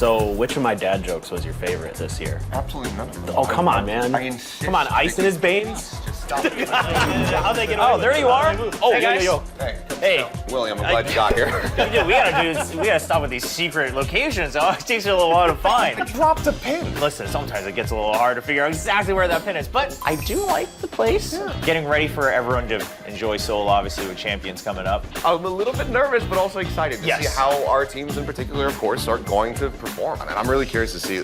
So, which of my dad jokes was your favorite this year? Absolutely none of them. Oh, come on, man. I insist. Come on, ice in his veins? Stop it. How'd they get Oh, there you are. Oh, Hey, guys. yo. Hey. William, I'm glad you got here. Dude, we gotta stop with these secret locations. Oh, it takes a little while to find. Dropped a pin. Listen, sometimes it gets a little hard to figure out exactly where that pin is, but I do like the place. Yeah. Getting ready for everyone to enjoy Seoul, obviously, with Champions coming up. I'm a little bit nervous, but also excited to see how our teams in particular, of course, are going to perform. And I'm really curious to see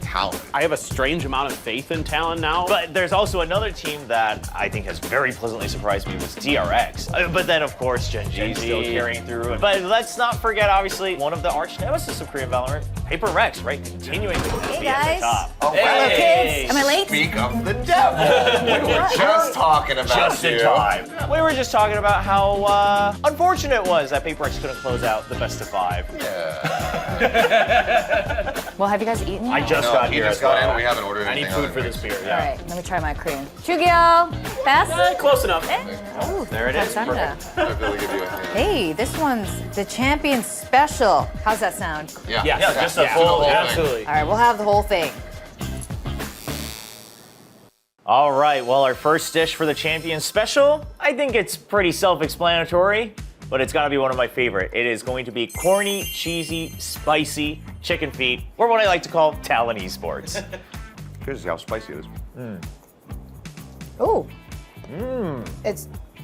Talon. I have a strange amount of faith in Talon now. But there's also another team that I think has very pleasantly surprised me was DRX. But then, of course, Gen G still carrying through. But let's not forget, obviously, one of the arch nemesis of Korean Valorant, Paperthin, right? Continuing to be at the top. Oh, Hello, kids. Am I late? Speak of the devil. We were just talking about Just in time. We were just talking about how unfortunate it was that Paperthin couldn't close out the best of 5. Yeah. Well, have you guys eaten? I just got he here. just got in. We haven't ordered I need anything. food for this beer, All yeah. right, let me try my cream. Chugyo, pass. Close enough. Oh, There it is. Sanda. I feel like give you a hand. Hey, this one's the Champions Special. How's that sound? Yeah. Yeah, just a Yeah. full, The whole thing. Absolutely. All right, we'll have the whole thing. All right, well, our first dish for the Champions Special, I think it's pretty self-explanatory, but it's gotta be one of my favorite. It is going to be corny, cheesy, spicy chicken feet, or what I like to call Talon Esports. Here's how spicy it is. Ooh.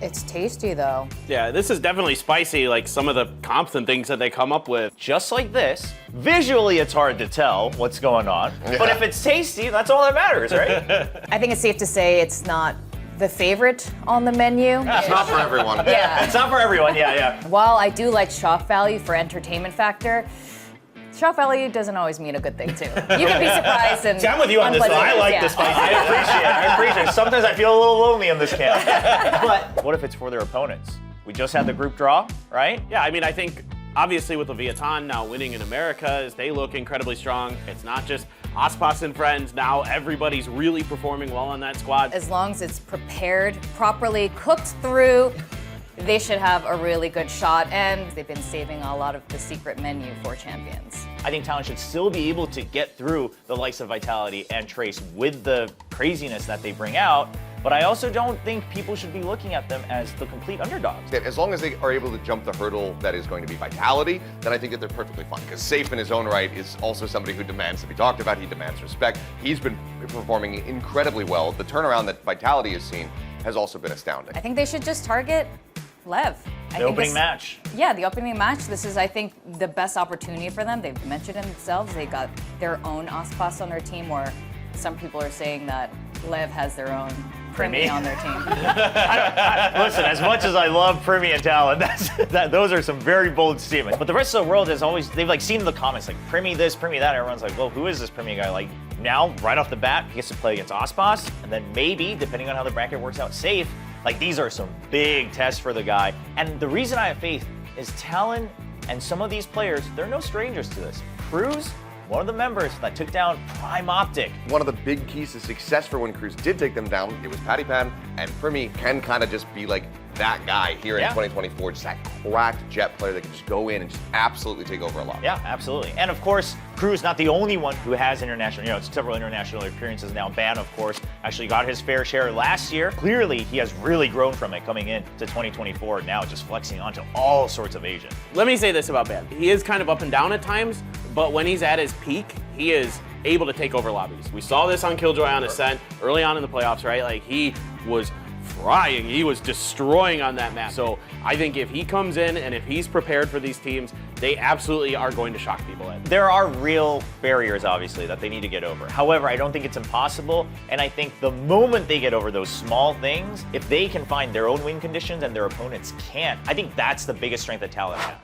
It's tasty though. Yeah, this is definitely spicy, like some of the comps and things that they come up with. Just like this, visually it's hard to tell what's going on, but if it's tasty, that's all that matters, right? I think it's safe to say it's not the favorite on the menu. It's not for everyone. Yeah. It's not for everyone, yeah. While I do like shock value for entertainment factor, shock value doesn't always mean a good thing too. You can be surprised and See, I'm with you on this one. I like the spicy. I appreciate it. Sometimes I feel a little lonely in this camp. But what if it's for their opponents? We just had the group draw, right? Yeah, I mean, I think obviously with the VALORANT now winning in America, they look incredibly strong. It's not just Aspas and friends. Now everybody's really performing well on that squad. As long as it's prepared, properly cooked through, they should have a really good shot, and they've been saving a lot of the secret menu for Champions. I think Talon should still be able to get through the likes of Vitality and Trace with the craziness that they bring out, but I also don't think people should be looking at them as the complete underdogs. As long as they are able to jump the hurdle that is going to be Vitality, then I think that they're perfectly fine. Because Safe in his own right is also somebody who demands to be talked about. He demands respect. He's been performing incredibly well. The turnaround that Vitality has seen has also been astounding. I think they should just target Lev. The opening match. Yeah, the opening match. This is, I think, the best opportunity for them. They've mentioned it themselves. They got their own Aspas on their team, where some people are saying that Lev has their own Primi on their team. Listen, as much as I love Primi and Talon, those are some very bold statements. But the rest of the world has always, they've like seen the comments like Primi this, Primi that. Everyone's like, well, who is this Primi guy? Like now, right off the bat, he gets to play against Aspas, and then maybe, depending on how the bracket works out, Safe. Like these are some big tests for the guy. And the reason I have faith is Talon and some of these players, they're no strangers to this. Cruz, one of the members that took down Prime Optic. One of the big keys to success for when Cruz did take them down, it was Patty Pan, and Primi can kind of just be like that guy here in 2024, just that cracked jet player that can just go in and just absolutely take over a lot. Yeah, absolutely. And of course, Cruz not the only one who has international, several international appearances now. Ban, of course, actually got his fair share last year. Clearly, he has really grown from it coming in to 2024, now just flexing onto all sorts of Asian. Let me say this about Ban. He is kind of up and down at times, but when he's at his peak, he is able to take over lobbies. We saw this on Killjoy on Ascent early on in the playoffs, right? Like he was frying, he was destroying on that map. So I think if he comes in and if he's prepared for these teams, they absolutely are going to shock people in. There are real barriers, obviously, that they need to get over. However, I don't think it's impossible, and I think the moment they get over those small things, if they can find their own win conditions and their opponents can't, I think that's the biggest strength that Talon has.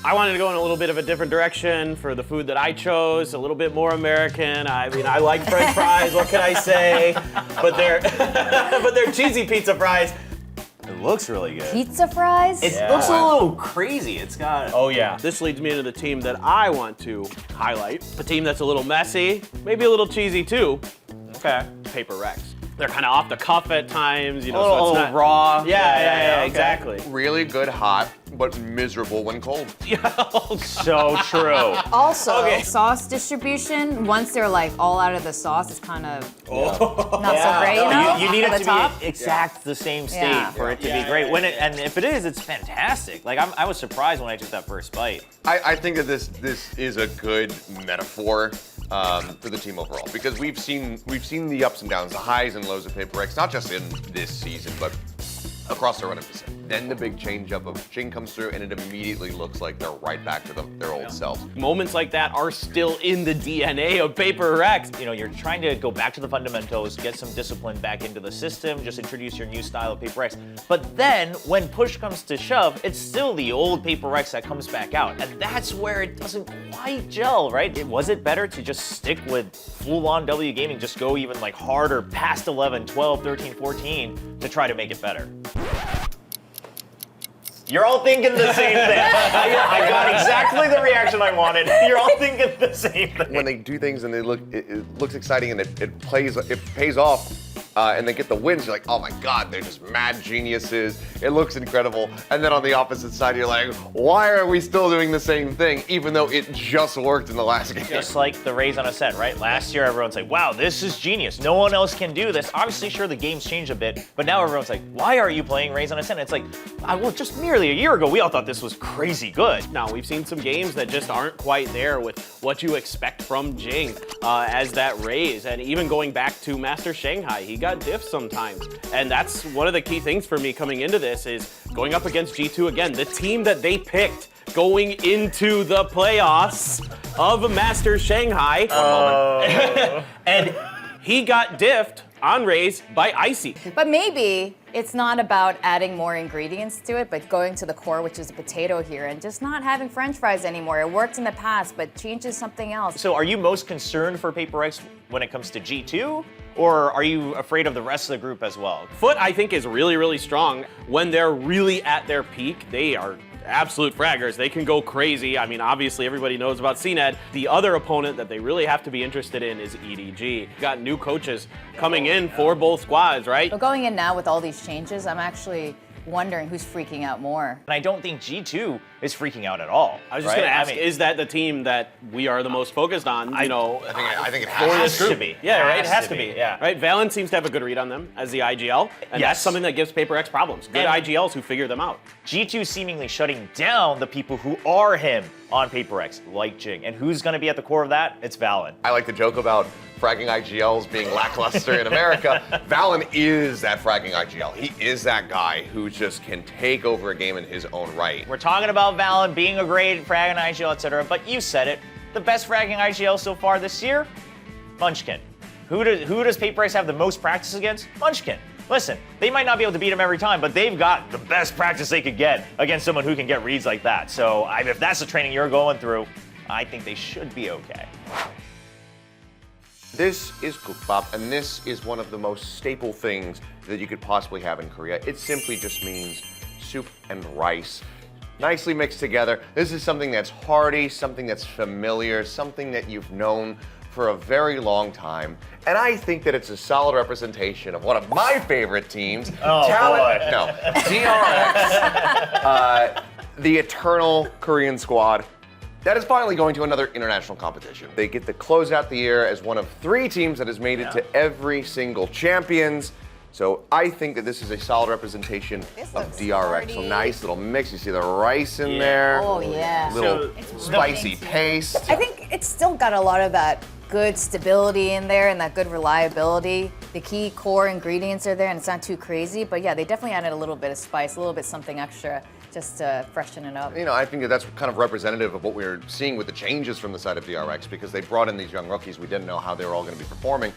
I wanted to go in a little bit of a different direction for the food that I chose, a little bit more American. I mean, I like French fries, what can I say? But they're cheesy pizza fries. It looks really good. Pizza fries? It looks a little crazy. It's got... Oh yeah. This leads me into the team that I want to highlight. A team that's a little messy, maybe a little cheesy too. Okay. Paperthin. They're kind of off the cuff at times, you know. A little so it's not raw. Yeah, okay. exactly. Really good hot but miserable when cold. So true. Also, sauce distribution, once they're like all out of the sauce, it's kind of not so great, you know? You need At it the to top. be exact the same state Yeah. for it to be great. And if it is, it's fantastic. Like I was surprised when I took that first bite. I think that this is a good metaphor for the team overall, because we've seen the ups and downs, the highs and lows of Paper Rex, not just in this season, but across the run of the season. Then the big change up of Jing comes through, and it immediately looks like they're right back to their old selves. Moments like that are still in the DNA of Paper Rex. You know, you're trying to go back to the fundamentals, get some discipline back into the system, just introduce your new style of Paper Rex. But then, when push comes to shove, it's still the old Paper Rex that comes back out. And that's where it doesn't quite gel, right? Was it better to just stick with full-on W gaming, just go even like harder past 11, 12, 13, 14 to try to make it better? You're all thinking the same thing. I got exactly the reaction I wanted. You're all thinking the same thing. When they do things and it looks exciting and it pays off, and they get the wins, you're like, oh my God, they're just mad geniuses. It looks incredible. And then on the opposite side, you're like, why are we still doing the same thing, even though it just worked in the last game? Just like the Rays on Ascent, right? Last year, everyone's like, wow, this is genius. No one else can do this. Obviously, sure, the game's changed a bit, but now everyone's like, why are you playing Rays on Ascent? It's like, well, just merely a year ago, we all thought this was crazy good. Now, we've seen some games that just aren't quite there with what you expect from Jing as that Rays. And even going back to Master Shanghai, he got diffs sometimes. And that's one of the key things for me coming into this is going up against G2 again, the team that they picked going into the playoffs of Master Shanghai. And he got diffed on Rays by Icy. But maybe it's not about adding more ingredients to it, but going to the core, which is a potato here, and just not having French fries anymore. It worked in the past, but changes something else. So are you most concerned for Paper Rex when it comes to G2? Or are you afraid of the rest of the group as well? Foot, I think, is really, really strong. When they're really at their peak, they are absolute fraggers. They can go crazy. I mean, obviously, everybody knows about CNED. The other opponent that they really have to be interested in is EDG. Got new coaches coming in for both squads, right? But going in now with all these changes, I'm actually wondering who's freaking out more. And I don't think G2 is freaking out at all. I was just going to ask, is that the team that we are the most focused on? You know, I think it It has has to be. yeah, right. It Has has to be. Yeah. Right. VALORANT seems to have a good read on them as the IGL, and Yes. that's something that gives Paper Rex problems. Good And- IGLs who figure them out. G2 seemingly shutting down the people who are him on Paper Rex, like Jing. And who's going to be at the core of that? It's Valen. I like to joke about fragging IGLs being lackluster in America. Valen is that fragging IGL. He is that guy who just can take over a game in his own right. We're talking about Valen being a great fragging IGL, etc. But you said it. The best fragging IGL so far this year? Munchkin. Who does Paper Rex have the most practice against? Munchkin. Listen, they might not be able to beat him every time, but they've got the best practice they could get against someone who can get reads like that. So if that's the training you're going through, I think they should be okay. This is Kbop, and this is one of the most staple things that you could possibly have in Korea. It simply just means soup and rice, nicely mixed together. This is something that's hearty, something that's familiar, something that you've known for a very long time. And I think that it's a solid representation of one of my favorite teams. Oh, boy. No, DRX, the eternal Korean squad. That is finally going to another international competition. They get to close out the year as one of 3 teams that has made it to every single Champions. So I think that this is a solid representation This of looks DRX. So hearty. nice little mix. You see the rice in there. Oh, yeah. Little So- spicy paste. I think it's still got a lot of that good stability in there and that good reliability. The key core ingredients are there and it's not too crazy, but yeah, they definitely added a little bit of spice, a little bit something extra just to freshen it up. You know, I think that that's kind of representative of what we're seeing with the changes from the side of DRX, because they brought in these young rookies. We didn't know how they were all going to be performing,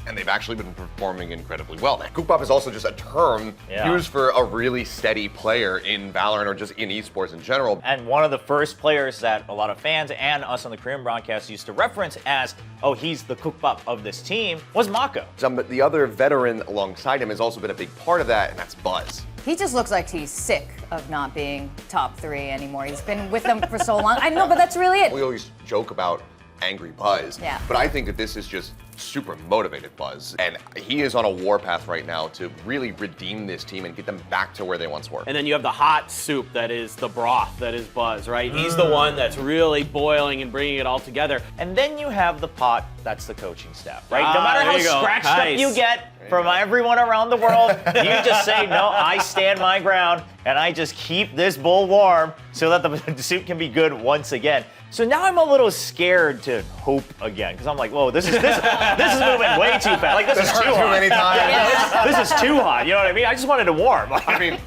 and they've actually been performing incredibly well. Now, Kbop is also just a term used for a really steady player in Valorant or just in esports in general. And one of the first players that a lot of fans and us on the Korean broadcast used to reference as, oh, he's the Kbop of this team, was Mako. But the other veteran alongside him has also been a big part of that, and that's Buzz. He just looks like he's sick of not being top 3 anymore. He's been with them for so long. I know, but that's really it. We always joke about Angry Buzz, Yeah. but I think that this is just super motivated Buzz. And he is on a warpath right now to really redeem this team and get them back to where they once were. And then you have the hot soup that is the broth that is Buzz, right? He's the one that's really boiling and bringing it all together. And then you have the pot, that's the coaching staff, right? Ah, No matter there how you go. scratched Nice. up you get from everyone around the world, you just say, no, I stand my ground, and I just keep this bowl warm so that the soup can be good once again. So now I'm a little scared to hope again, because I'm like, whoa, this is moving way too fast. Like, this is too hot. many times. Yeah, this is too hot, you know what I mean? I just wanted to warm. I mean,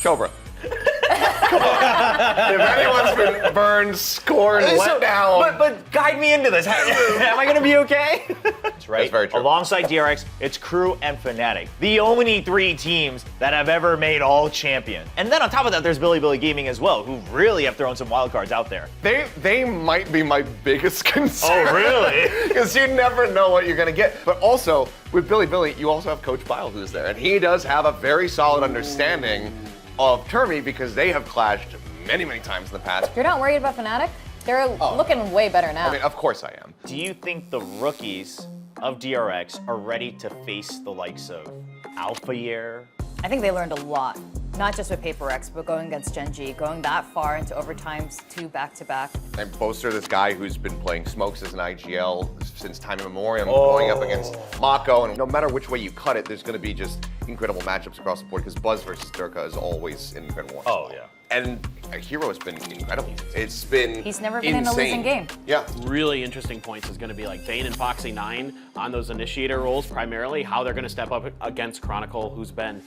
Chobra. Come on. If anyone's been burned, scorned, let down. But guide me into this. Am I going to be okay? That's right. That's very true. Alongside DRX, it's Crew and Fnatic, the only 3 teams that have ever made all champion. And then on top of that, there's Billy Gaming as well, who really have thrown some wild cards out there. They might be my biggest concern. Oh, really? Because you never know what you're going to get. But also, with Billy, you also have Coach Bile who's there. And he does have a very solid understanding of Termi because they have clashed many, many times in the past. You're not worried about Fnatic? They're looking way better now. I mean, of course I am. Do you think the rookies of DRX are ready to face the likes of Alpha Year? I think they learned a lot, not just with Paper X, but going against Gen G, going that far into overtimes, 2 back-to-back. And Boaster, this guy who's been playing smokes as an IGL since time immemorial, going up against Mako, and no matter which way you cut it, there's going to be just incredible matchups across the board because Buzz versus Durka is always an incredible one. Oh, yeah. And Hero has been incredible. It's been He's never been insane. in a losing game. Yeah. Really interesting points is going to be like Vayne and Foxy 9 on those initiator roles primarily, how they're going to step up against Chronicle, who's been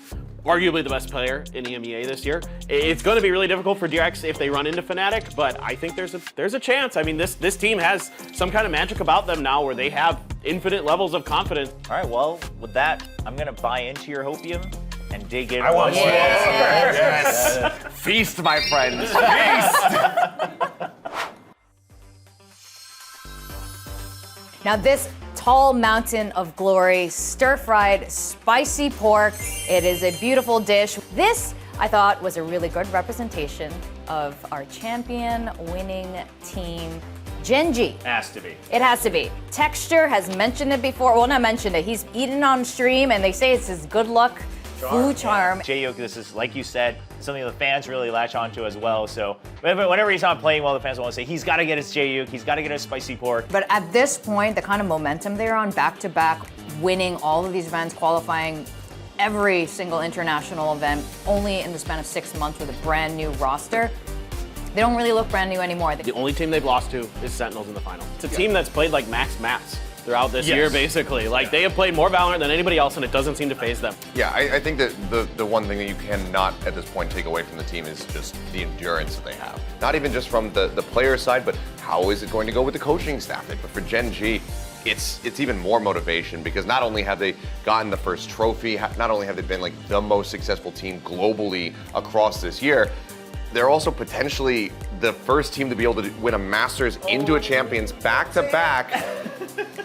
arguably the best player in EMEA this year. It's going to be really difficult for DRX if they run into Fnatic, but I think there's a chance. I mean, this team has some kind of magic about them now where they have infinite levels of confidence. All right, well, with that, I'm going to buy into your hopium and dig in. I want more. more. Yes. Feast, my friends. Feast. Now this tall mountain of glory, stir-fried spicy pork. It is a beautiful dish. This, I thought, was a really good representation of our champion winning team, Gen G. Has to be. It has to be. Texture has mentioned it before. Well, not mentioned it. He's eaten on stream, and they say it's his good luck food charm. Jaeyuk, this is, like you said, something the fans really latch onto as well. So whenever he's not playing well, the fans want to say, he's got to get his Jaeyuk, he's got to get his spicy pork. But at this point, the kind of momentum they're on, back-to-back, winning all of these events, qualifying every single international event, only in the span of 6 months with a brand new roster, they don't really look brand new anymore. The only team they've lost to is Sentinels in the final. It's a team that's played like max maps throughout this year, basically. Like, they have played more Valorant than anybody else, and it doesn't seem to faze them. Yeah, I think that the one thing that you cannot at this point take away from the team is just the endurance that they have. Not even just from the player side, but how is it going to go with the coaching staff? But for Gen G, it's even more motivation because not only have they gotten the first trophy, not only have they been like the most successful team globally across this year, they're also potentially the first team to be able to win a Masters into a Champions back-to-back,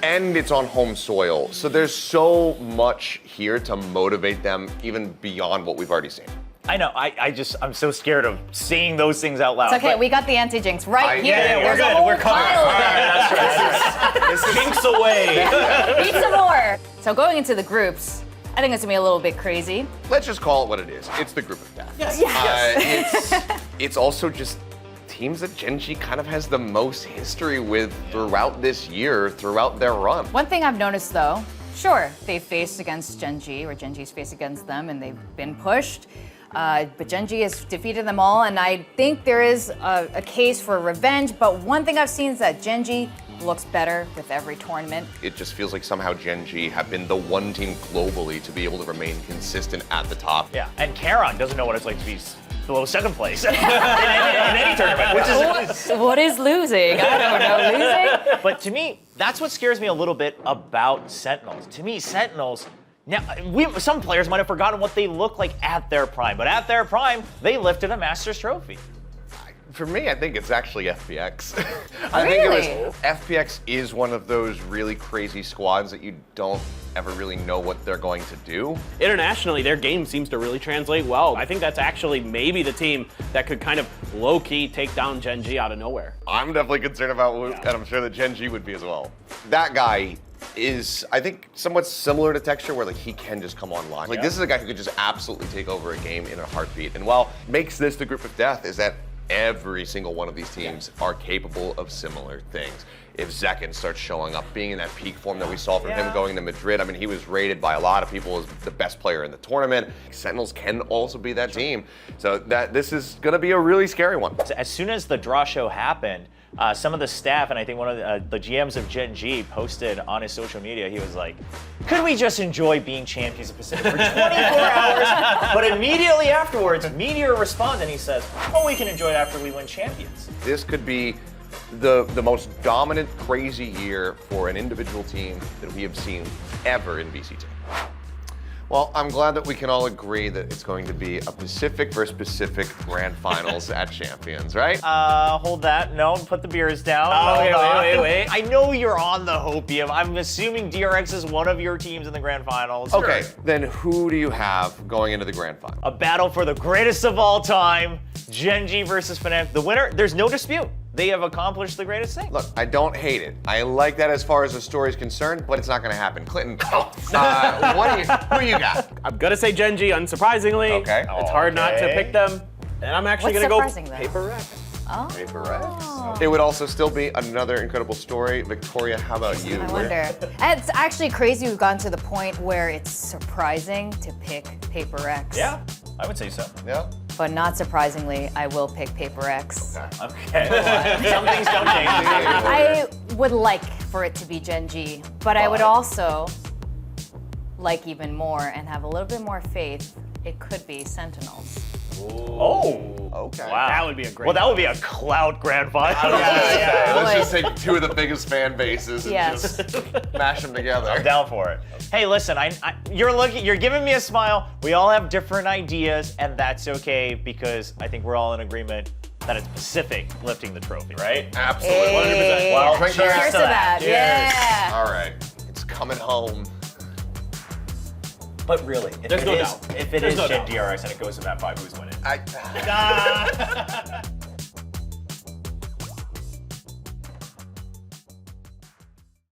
and it's on home soil. So there's so much here to motivate them even beyond what we've already seen. I know, I'm so scared of saying those things out loud. It's okay, but- we got the anti-jinx right here. yeah, we're There's good. a whole We're covered. pile of them. This is jinx away. Eat some more. So going into the groups, I think it's gonna be a little bit crazy. Let's just call it what it is. It's the group of death. Yes. It's also just teams that Gen G kind of has the most history with throughout this year, throughout their run. One thing I've noticed though, sure, they've faced against Gen G, or Gen G's faced against them, and they've been pushed. But Gen G has defeated them all, and I think there is a case for revenge. But one thing I've seen is that Gen G looks better with every tournament. It just feels like somehow Gen G have been the one team globally to be able to remain consistent at the top. Yeah, and Karon doesn't know what it's like to be below second place in any tournament, which is... What is losing? I don't know. Losing? But to me, that's what scares me a little bit about Sentinels. To me, Sentinels, now, some players might have forgotten what they look like at their prime, but at their prime, they lifted a Masters trophy. For me, I think it's actually FPX. Really? FPX is one of those really crazy squads that you don't ever really know what they're going to do. Internationally, their game seems to really translate well. I think that's actually maybe the team that could kind of low-key take down Gen G out of nowhere. I'm definitely concerned about, and I'm sure that Gen G would be as well. That guy is, I think, somewhat similar to Texture, where like he can just come online. Like this is a guy who could just absolutely take over a game in a heartbeat. And what makes this the group of death is that every single one of these teams are capable of similar things. If Zekin starts showing up, being in that peak form that we saw from him going to Madrid, I mean, he was rated by a lot of people as the best player in the tournament. Sentinels can also be that team. So this is going to be a really scary one. As soon as the draw show happened, some of the staff, and I think one of the GMs of Gen G posted on his social media, he was like, could we just enjoy being champions of Pacific for 24 hours? But immediately afterwards, Meteor responded and he says, oh, we can enjoy it after we win champions. This could be the most dominant, crazy year for an individual team that we have seen ever in VCT. Well, I'm glad that we can all agree that it's going to be a Pacific versus Pacific grand finals at Champions, right? Hold that. No, put the beers down. Oh, wait. I know you're on the Hopium. I'm assuming DRX is one of your teams in the grand finals. Okay, then who do you have going into the grand final? A battle for the greatest of all time, Gen G versus Fnatic. The winner, there's no dispute. They have accomplished the greatest thing. Look, I don't hate it. I like that as far as the story is concerned, but it's not going to happen. Clinton, who you got? I'm gonna say Gen G, unsurprisingly. Okay. It's hard not to pick them. And I'm actually What's gonna go surprising, though? Paper Rex. Oh. Paper Rex. It would also still be another incredible story. Victoria, how about you? I wonder. It's actually crazy we've gotten to the point where it's surprising to pick Paper X. Yeah, I would say so. Yeah. But not surprisingly, I will pick Paper X. Okay. Some things don't change. I would like for it to be Gen G, but I would also like even more and have a little bit more faith. It could be Sentinels. Oh. Okay. Wow. That would be a great Well, that would be a clout grand final. Let's just take two of the biggest fan bases and Yes. just mash them together. I'm down for it. Hey, listen, you're giving me a smile. We all have different ideas, and that's okay because I think we're all in agreement that it's Pacific lifting the trophy, right? Absolutely. Hey. 100%. Well, Cheers Cheers to that. Cheers. Yeah. All right. It's coming home. But really, if There's it no is, doubt. if it There's is no Gen doubt. DRX and it goes to map 5, who's winning? I,